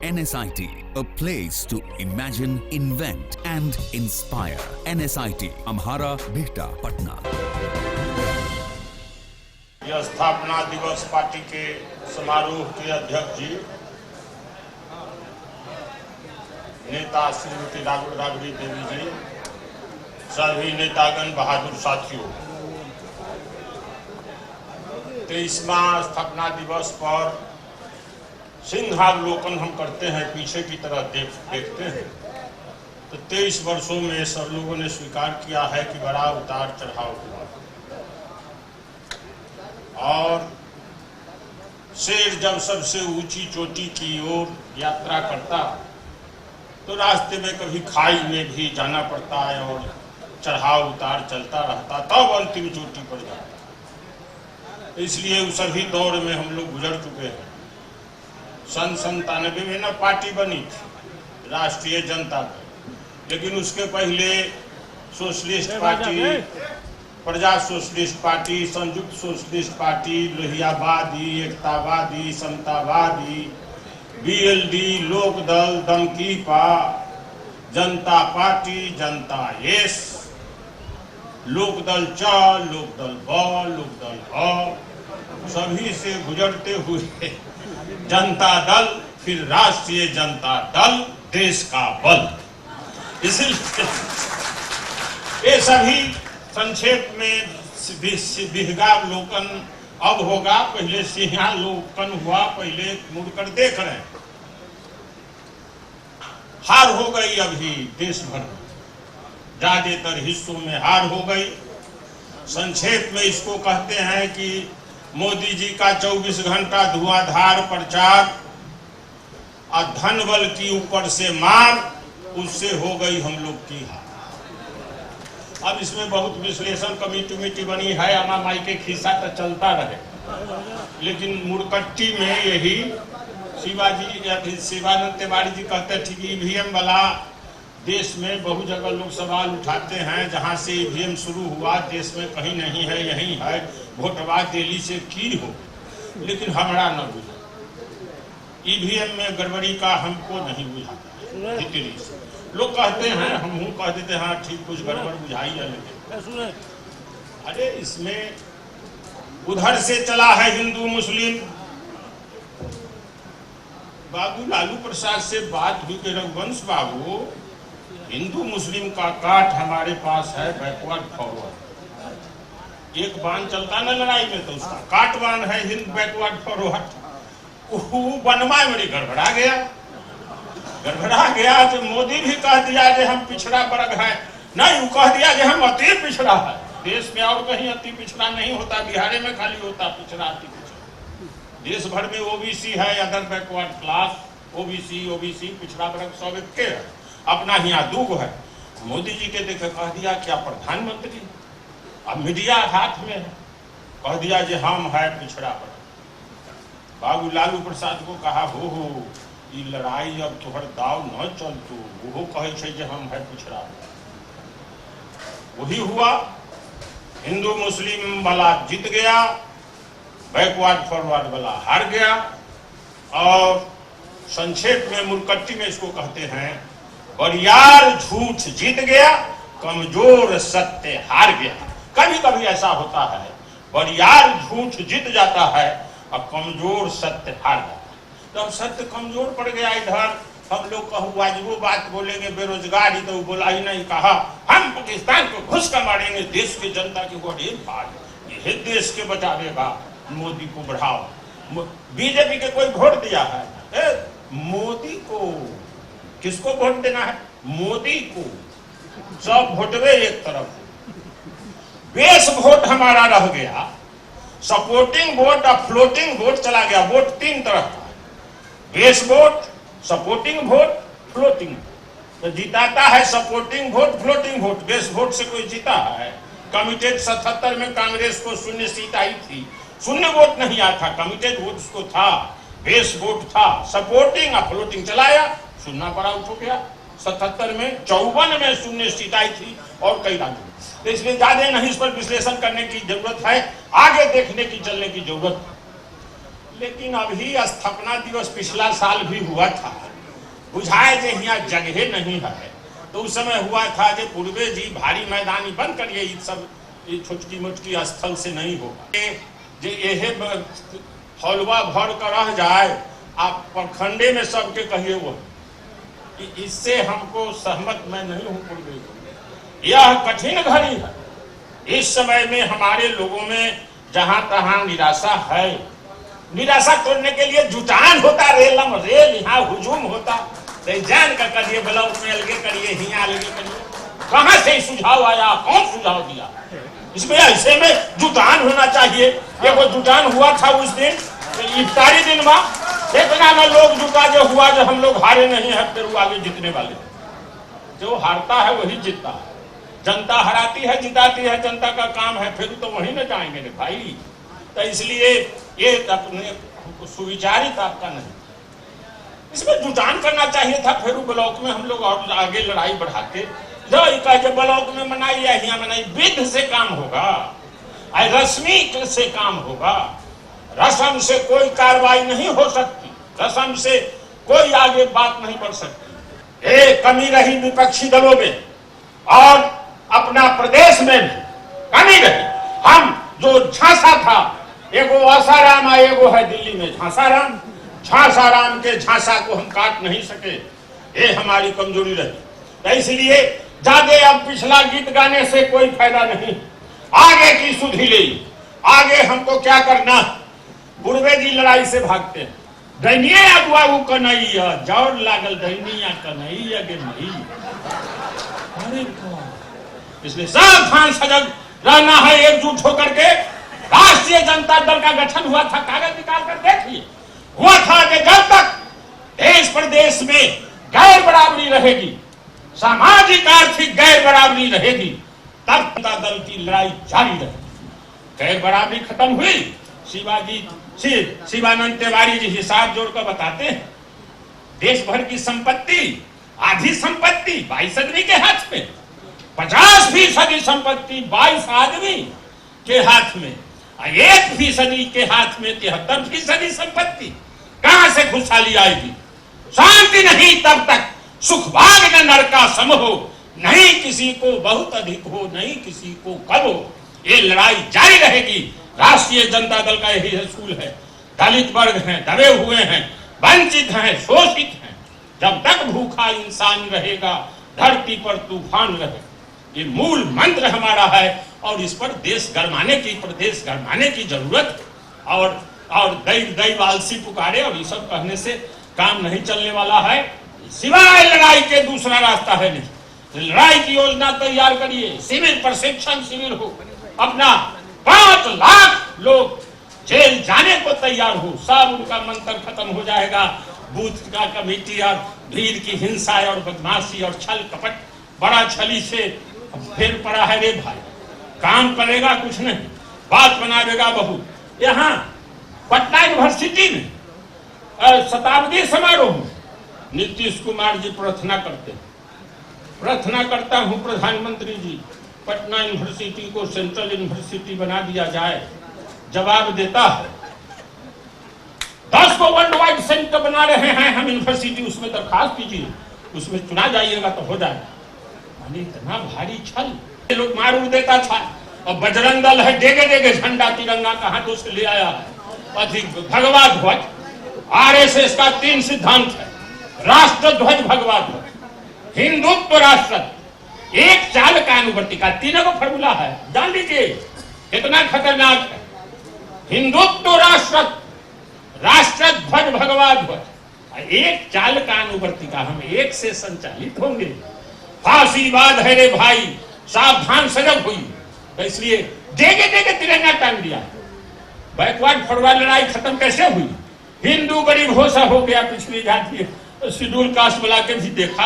NSIT, a place to imagine, invent and inspire. NSIT, Amhara, Bihta, Patna. यह स्थापना दिवस party के समारोह के अध्यक्ष जी नेता श्रीमती राबड़ी देवी जी, सभी नेतागण, बहादुर साथियों, 23वां स्थापना दिवस पर सिंहावलोकन हम करते हैं, पीछे की तरफ देखते हैं तो 23 वर्षों में सब लोगों ने स्वीकार किया है कि बड़ा उतार चढ़ाव हुआ और शेर जब सबसे ऊंची चोटी की ओर यात्रा करता तो रास्ते में कभी खाई में भी जाना पड़ता है और चढ़ाव उतार चलता रहता, तब अंतिम चोटी पर जाता। इसलिए उस सभी दौर में हम लोग गुजर चुके हैं। सन 97 में ना पार्टी बनी थी राष्ट्रीय जनता दल, लेकिन उसके पहले सोशलिस्ट पार्टी, प्रजा सोशलिस्ट पार्टी, संयुक्त सोशलिस्ट पार्टी, लोहियावादी, एकतावादी, समतावादी, बीएलडी, लोकदल, दमकीपा, जनता पार्टी, जनता एस, लोकदल च, लोकदल ब, लोकदल अ, सभी से गुजरते हुए जनता दल, फिर राष्ट्रीय जनता दल, देश का बल। इसलिए ये सभी संक्षेप में विहंगावलोकन अब होगा, पहले सिंहावलोकन हुआ, पहले मुड़कर देख रहे हैं। हार हो गई अभी देश भर में, ज्यादातर हिस्सों में हार हो गई। संक्षेप में इसको कहते हैं कि मोदी जी का 24 घंटा धुआंधार प्रचार और धन बल की ऊपर से मार, उससे हो गई हम लोग की हार। अब इसमें बहुत विश्लेषण कमेटी बनी है, अमा माई के खिस्सा तो चलता रहे, लेकिन मुड़कट्टी में यही शिवानंद तिवारी जी कहते थे कि ईवीएम वाला देश में बहु जगह लोग सवाल उठाते हैं, जहां से ईवीएम शुरू हुआ देश में कहीं नहीं है, यही है, वोटवा दिल्ली से की हो, लेकिन हमारा न बुझा, ईवीएम में गड़बड़ी का हमको नहीं बुझाता। भीतरी से लोग कहते हैं, हम कह देते हैं हाँ ठीक कुछ गड़बड़ बुझाई है, लेकिन अरे इसमें उधर से चला है हिंदू मुस्लिम। बाबू लालू प्रसाद से बात हुई कि रघुवंश बाबू, हिंदू मुस्लिम का काट हमारे पास है बैकवर्ड फॉरवर्ड। एक बाण चलता ना लड़ाई में तो उसका काट बाण है हिंद बैकवर्ड फॉरवर्ड। बनवा मेरी गड़बड़ा गया तो मोदी भी कह दिया कि हम पिछड़ा वर्ग है, नहीं वो कह दिया कि हम अति पिछड़ा है। देश में और कहीं अति पिछड़ा नहीं होता, बिहार में खाली होता पिछड़ा, अति पिछड़ा। देश भर में ओबीसी है, अदर बैकवर्ड क्लास, ओबीसी पिछड़ा वर्ग सब एक है, अपना यहाँ दूग है। मोदी जी के देखे कह दिया क्या प्रधानमंत्री, अब मीडिया हाथ में है, कह दिया कि हम है पिछड़ा वर्ग। बाबू लालू प्रसाद को कहा हो ये लड़ाई अब तोहर दाव न चलतू, वो कहे छे कि हम है पिछड़ा वर्ग। वही हुआ, हिंदू मुस्लिम वाला जीत गया, बैकवर्ड फॉरवर्ड वाला हार गया। और संक्षेप में मुड़कट्टी में इसको कहते हैं बरियार झूठ जीत गया, कमजोर सत्य हार गया। कभी कभी ऐसा होता है, बरियार झूठ जीत जाता है और कमजोर सत्य हार जाता है। तो अब सत्य कमजोर पड़ गया इधर, हम लोग कहूँ आज वो बात बोलेंगे बेरोजगारी, तो बोला ही नहीं, कहा हम पाकिस्तान को घुस कर मारेंगे, देश की जनता की वोट ये देश के बचावेगा, मोदी को बढ़ाओ। बीजेपी के कोई वोट दिया है मोदी को, किसको वोट देना है? मोदी को। सब वोटवे एक तरफ, बेस वोट हमारा रह गया, सपोर्टिंग वोट और फ्लोटिंग वोट चला गया। वोट तीन तरह का, base vote, supporting vote, floating. तो जिताता है supporting vote, floating vote. Base vote से कोई जीता है? कमिटेड 77 में कांग्रेस को 0 सीट आई थी, 0 वोट नहीं आया था, कमिटेड वोट उसको था, बेस वोट था। सपोर्टिंग और फ्लोटिंग चलाया, 0 पर आउट हो गया। 77 में 54 में 0 सीट आई थी और कई राज्यों में। तो इसलिए ज्यादा नहीं इस पर विश्लेषण करने की जरूरत है, आगे देखने की चलने की जरूरत है। लेकिन अभी स्थापना दिवस पिछला साल भी हुआ था, बुझाए जे यहाँ जगह नहीं है। तो उस समय हुआ था जे पूर्वे जी भारी मैदानी बंद करिए, ये सब ये छोटकी मोटकी स्थल से नहीं होगा। जे यहे हौलवा भर कर रह जाए, आप प्रखंडे में सबके कहिए वो, इससे हमको सहमत मैं नहीं हूँ पूर्वे। यह कठिन घड़ी है। इस समय में हमारे लोगों में जहां तहां निराशा है। निराशा तोड़ने के लिए जुटान होता, रेल यहाँ हुजूम होता, तो जान का करिए, ब्लॉक में अलगे करिए, हिया अलगे करिए। कहां से सुझाव आया, कौन सुझाव दिया? इसमें ऐसे में जुटान होना चाहिए। वो जुटान हुआ था उस दिन इफ्तारी दिन में, इतना में लोग जुटा जो हुआ जो हम लोग हारे नहीं है, फिर वो आगे जीतने वाले। जो हारता है वही जीतता है। जनता हराती है, जिताती है, जनता का काम है, फिर तो वही न जाएंगे ने भाई। तो इसलिए ये अपने सुविचारित आपका नहीं, इसमें जुटान करना चाहिए था। फिर ब्लॉक में हम लोग और आगे लड़ाई बढ़ाते, जो ब्लॉक में मनाई या यहाँ मनाई, विध से काम होगा, रस्मी से काम होगा। रस्म से कोई कार्रवाई नहीं हो सकती, रस्म से कोई आगे बात नहीं बढ़ सकती। एक कमी रही विपक्षी दलों में और अपना प्रदेश में भी कमी रही। हम जो झांसा था, एगो आसाराम है, एगो है दिल्ली में झांसाराम। झांसाराम के झांसा को हम काट नहीं सके, ये हमारी कमजोरी रही। तो इसलिए ज्यादा अब पिछला गीत गाने से कोई फायदा नहीं, आगे की सुधि ले। आगे हमको क्या करना? पूर्वे जी लड़ाई से भागते हैं, दैनिया अगुआ कन्हैया जौर लागल दैनिया कन्हैया गे मई। अरे इसलिए सावधान सजग रहना है, एकजुट होकर के। राष्ट्रीय जनता दल का गठन हुआ था, कागज निकाल कर देखिए, हुआ था कि जब तक देश प्रदेश में गैर बराबरी रहेगी, सामाजिक आर्थिक गैर बराबरी रहेगी, तब जनता दल की लड़ाई जारी रहेगी। गैर बराबरी खत्म हुई, शिवानंद तिवारी जी हिसाब जोड़कर बताते हैं, देश भर की संपत्ति, आधी संपत्ति 22 आदमी के हाथ में, 50% संपत्ति 22 आदमी के हाथ में, 1% के हाथ में 73% संपत्ति। कहां से खुशहाली आएगी? शांति नहीं तब तक सुख भाग न नरका सम हो, नहीं किसी को बहुत अधिक हो, नहीं किसी को कम हो। ये लड़ाई जारी रहेगी। राष्ट्रीय जनता दल का यही असूल है। दलित वर्ग हैं, दबे हुए हैं, वंचित हैं, शोषित हैं। जब तक भूखा इंसान रहेगा, धरती पर तूफान रहे, ये मूल मंत्र हमारा है। और इस पर देश गरमाने की, प्रदेश गरमाने की जरूरत है। और दैव आलसी पुकारे और ये सब कहने से काम नहीं चलने वाला है। सिवाय लड़ाई के दूसरा रास्ता है नहीं। लड़ाई की योजना तैयार करिए, शिविर, प्रशिक्षण शिविर हो, अपना 5 लाख लोग जेल जाने को तैयार हो, सब उनका मंत्र खत्म हो जाएगा। बूथ का कमेटी और भीड़ की हिंसा और बदमाशी और छल कपट, बड़ा छली से फिर पड़ा है रे भाई। काम करेगा कुछ नहीं, बात बनावेगा बहुत। यहाँ पटना यूनिवर्सिटी में शताब्दी समारोह में नीतीश कुमार जी प्रार्थना करते हैं, प्रार्थना करता हूँ प्रधानमंत्री जी, पटना यूनिवर्सिटी को सेंट्रल यूनिवर्सिटी बना दिया जाए। जवाब देता है 10 को वर्ल्ड वाइड सेंटर बना रहे हैं हम यूनिवर्सिटी, उसमें दरखास्त कीजिए, उसमें चुना जाइएगा तो हो जाएगा। इतना भारी छल लोग मार उड़ देता था। और बजरंग दल है, डेगे डेगे झंडा तिरंगा कहां तो से ले आया है, अधिक भगवा ध्वज। आरएसएस का 3 सिद्धांत है, राष्ट्र ध्वज, भगवा ध्वज, हिंदुत्व, राष्ट्र, एक चाल का अनुवर्तिका, तीनों का फॉर्मूला है, जान लीजिए कितना खतरनाक है। हिंदुत्व, राष्ट्र, राष्ट्र ध्वज, भगवा ध्वज, एक चाल का अनुवर्तिका, हम एक से संचालित होंगे। फांसीवाद है रे भाई, सावधान सजग हुई। तो इसलिए देगे देगे तिरंगा टांग दिया। बैकवर्ड फॉरवर्ड लड़ाई खत्म कैसे हुई? हिंदू गरीब घोषा हो गया, पिछली जाति शेड्यूल कास्ट वाला के भी देखा,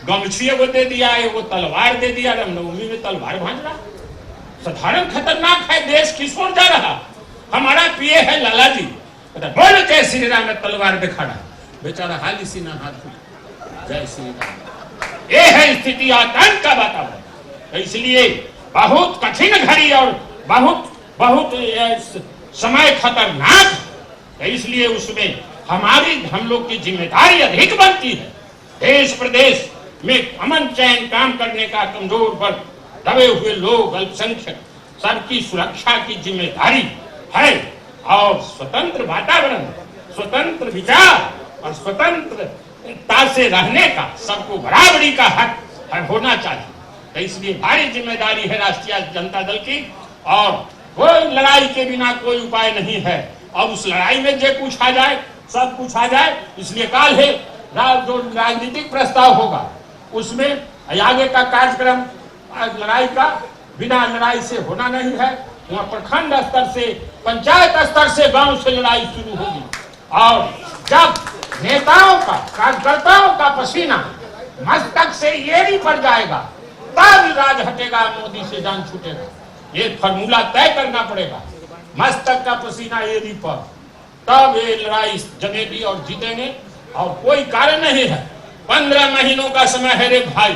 गमछी वो दे दिया, वो तलवार दे दिया, रामनवमी में तलवार भांज रहा। साधारण खतरनाक है, देश किस ओर जा रहा। हमारा पीए है लाला जी, बोल जय श्री राम, तलवार दिखा रहा, बेचारा हाल इसी ना हाथ, जय श्री राम। ये है स्थिति आतंक का वातावरण। इसलिए बहुत कठिन घड़ी और बहुत बहुत समय खतरनाक है। इसलिए उसमें हम लोग की जिम्मेदारी अधिक बनती है। देश प्रदेश में अमन चैन काम करने का कमजोर वर्ग, दबे हुए लोग, अल्पसंख्यक सबकी सुरक्षा की जिम्मेदारी है और स्वतंत्र वातावरण, स्वतंत्र विचार और स्वतंत्रता से रहने का सबको बराबरी का हक होना चाहिए। तो इसलिए भारी जिम्मेदारी है राष्ट्रीय जनता दल की और कोई लड़ाई के बिना कोई उपाय नहीं है। अब उस लड़ाई में जो कुछ आ जाए सब कुछ आ जाए, इसलिए काल है जो राजनीतिक प्रस्ताव होगा उसमें आगे का कार्यक्रम लड़ाई का बिना लड़ाई से होना नहीं है। वहाँ प्रखंड स्तर से, पंचायत स्तर से, गांव से लड़ाई शुरू होगी और जब नेताओं का, कार्यकर्ताओं का पसीना मस्तक से एड़ी पड़ जाएगा तब राज हटेगा, मोदी से जान छूटेगा। ये फॉर्मूला तय करना पड़ेगा। मस्तक का पसीना एड़ी पर, तब ये लड़ाई जमेगी और जीतेंगे और कोई कारण नहीं है। 15 महीनों का समय है रे भाई,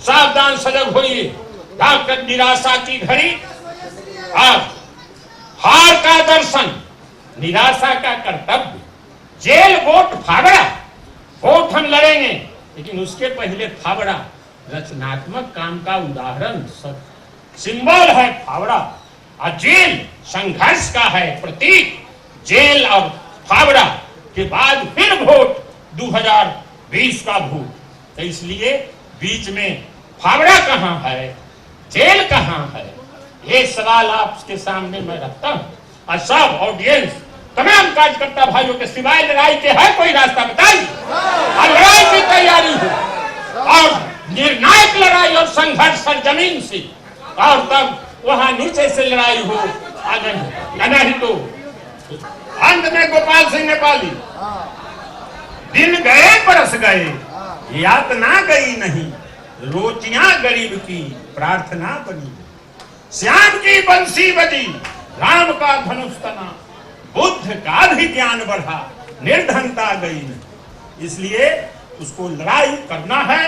सावधान सजग होइए। डॉक्टर निराशा की घड़ी, अब हार का दर्शन, निराशा का कर्तव्य, जेल, वोट, फावड़ा। वोट हम लड़ेंगे लेकिन उसके पहले फावड़ा, रचनात्मक काम का उदाहरण, सिंबल है फावड़ा और जेल संघर्ष का है प्रतीक। जेल और फावड़ा के बाद फिर वोट 2020 का वोट। तो इसलिए बीच में फावड़ा कहाँ है, जेल कहाँ है, ये सवाल आपके सामने मैं रखता हूँ। और सब ऑडियंस, तमाम कार्यकर्ता भाइयों के सिवाय लड़ाई के है कोई रास्ता बताइए और लड़ाई की तैयारी हो और निर्णायक लड़ाई और संघर्ष सरजमीन से, और तब वहां नीचे से लड़ाई हो। आगे नहीं तो अंत में गोपाल सिंह नेपाली, दिन गए बरस गए, यातना गई नहीं, रोटियां गरीब की प्रार्थना बनी। श्याम की बंसी बजी, राम का धनुष तना, बुद्ध का भी ज्ञान बढ़ा, निर्धनता गई नहीं। इसलिए उसको लड़ाई करना है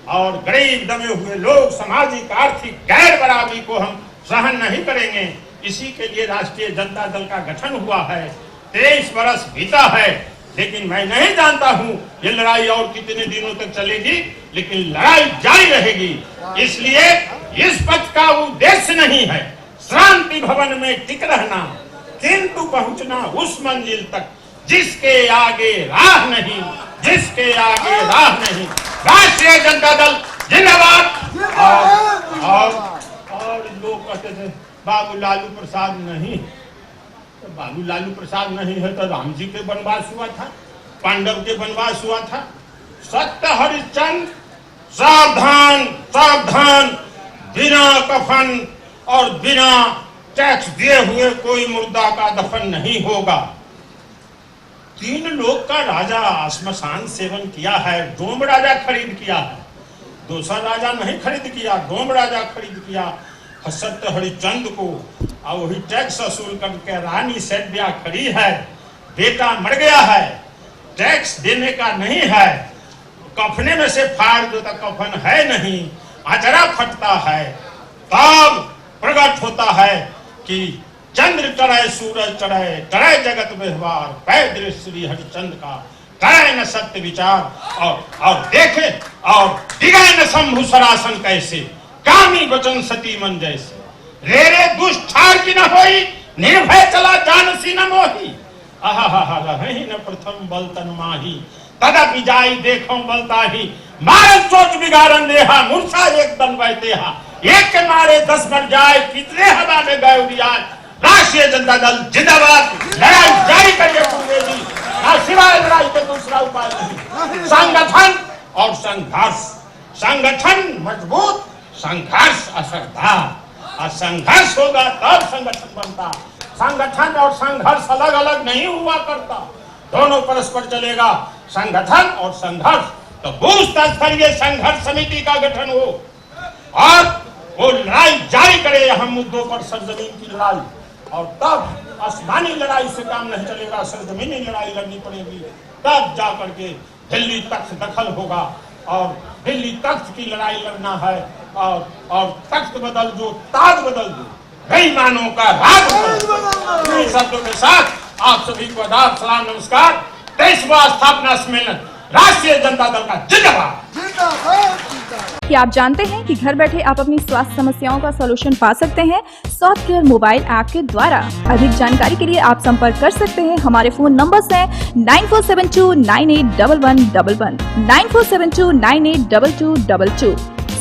और गरीब दबे हुए लोग, सामाजिक आर्थिक गैर बराबरी को हम सहन नहीं करेंगे। इसी के लिए राष्ट्रीय जनता दल का गठन हुआ है। 23 वर्ष बीता है लेकिन मैं नहीं जानता हूं ये लड़ाई और कितने दिनों तक चलेगी, लेकिन लड़ाई जारी रहेगी। इसलिए इस पथ का उद्देश्य नहीं है शांति भवन में टिक रहना, किंतु पहुंचना उस मंजिल तक जिसके आगे राह नहीं, जिसके आगे राह नहीं। राष्ट्रीय जनता दल जिंदाबाद। और लोग कहते थे बाबू लालू प्रसाद नहीं, तो बाबू लालू प्रसाद नहीं है तो राम जी के वनवास हुआ था, पांडव के वनवास हुआ था। सत्य हरिश्चंद्र, सावधान सावधान, बिना कफन और बिना टैक्स दिए हुए कोई मुर्दा का दफन नहीं होगा। 3 लोग का राजा श्मशान सेवन किया है, डोम राजा खरीद किया है, दूसरा राजा नहीं खरीद किया, डोम राजा खरीद किया सत्य हरिश्चंद्र को, और वही टैक्स वसूल करके रानी सैद्या खड़ी है, बेटा मर गया है, टैक्स देने का नहीं है, कफने में से फाड़ दो तो कफन है नहीं, अजरा फटता है, तब प्रकट होता है कि चंद्र चढ़े सूरज चढ़े, चढ़े जगत व्यवहार, पैदृ श्री हरिश्चंद्र का करे न सत्य विचार। और देखे और दिगे न शंभु सरासन कैसे, कामी वचन सती मन जैसे, रे रे दुष्ट ठार की न होई, निर्भय चला जानसी न मोही, आहा रही न प्रथम बल तन माही, तदपि जाई देखो बलता ही, मारन चोट बिगाड़न देहा, मूर्छा एक दन बहतेहा, एक के मारे 10 मर जाए, कितने हवा में गए उड़ियाए। राष्ट्रीय जनता दल जिंदाबाद। लड़ाई जारी करिए पूरे जी, सिवाय लड़ाई के दूसरा उपाय नहीं। संगठन और संघर्ष, संगठन मजबूत, संघर्ष असरदार, और संघर्ष होगा तब संगठन बनता। संगठन और संघर्ष अलग अलग नहीं हुआ करता, दोनों परस्पर चलेगा। संगठन और संघर्ष, तो बूथ स्तरीय संघर्ष समिति का गठन हो और वो लड़ाई जारी करे अहम मुद्दों पर, सरजमीन की लड़ाई। और तब आसमानी लड़ाई से काम नहीं चलेगा, सरजमीनी लड़ाई लड़नी पड़ेगी, तब जाकर के दिल्ली तख्त दखल होगा। और दिल्ली तख्त की लड़ाई लड़ना है और तख्त बदल दो, ताज बदल दो, बेईमानों का राज बदल दो। इन शब्दों के साथ आप सभी को आदाब, सलाम, नमस्कार। 23वां स्थापना सम्मेलन राष्ट्रीय जनता दल का जिंदाबाद। क्या आप जानते हैं कि घर बैठे आप अपनी स्वास्थ्य समस्याओं का सॉल्यूशन पा सकते हैं स्वास्थ्य केयर मोबाइल ऐप के द्वारा। अधिक जानकारी के लिए आप संपर्क कर सकते हैं। हमारे फोन नंबर्स हैं 9472981111, 9472982222।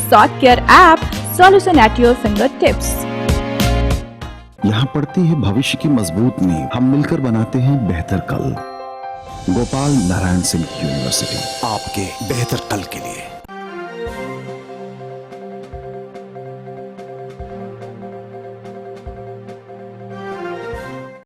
स्वास्थ्य care app, solution at your finger tips. यहाँ पड़ती है भविष्य की मजबूत नींव। हम मिलकर बनाते हैं बेहतर कल। गोपाल नारायण सिंह यूनिवर्सिटी, आपके बेहतर कल के लिए।